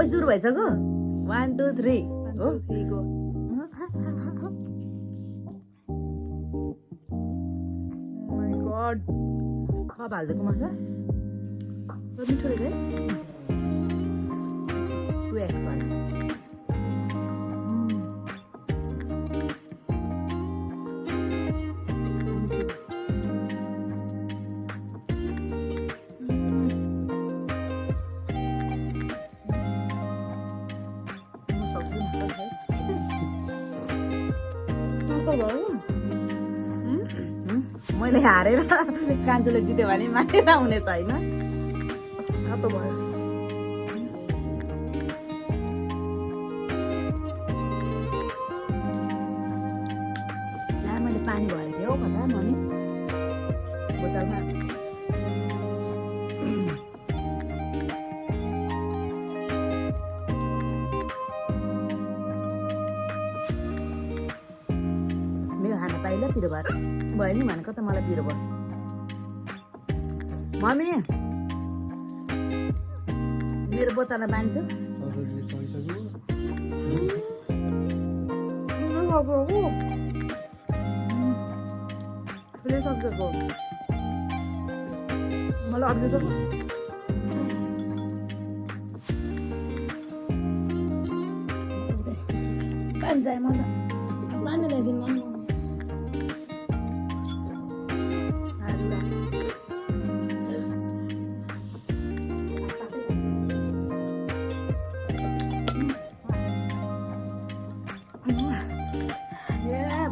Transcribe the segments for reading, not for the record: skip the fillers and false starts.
ओ सुरु भइसक्यो 1 2 3 हो माय गॉड सब हालिदिएको मजा मिठो रहेछ है 2x वाला मैले हारेर कान्छोले जित्यो भने मानेर हुने छैन तातो भयो मैले पानी भरेको थिएँ हौ कता मम्मी बोतलमा मेरो खाना पाइला पिरो भएर भयो नि भनेको त मलाई पिरो भयो मम्मी मेरो बोतलमा पानी थियो सक्छको मलाई अघि सक्नु पानी चाहियो मलाई पानी ल्याइदिनु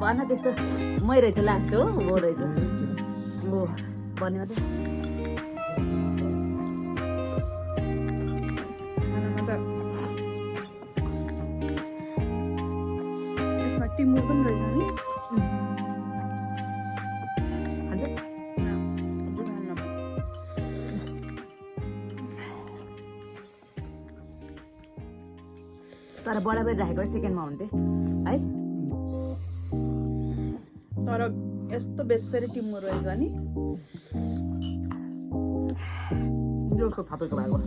भन त्यस्तो मै रहेछ लास्ट हो हो रहेछ हो भन्यो त खानामा त यसमा टिमुर पनि रहेछ नि खान्छस् तर बराबर राखेको सेकेन्डमा हुन्थ्यो है तर यस्तो बेसरी टिमुर रहेछ नि जस्तो थपेको भएको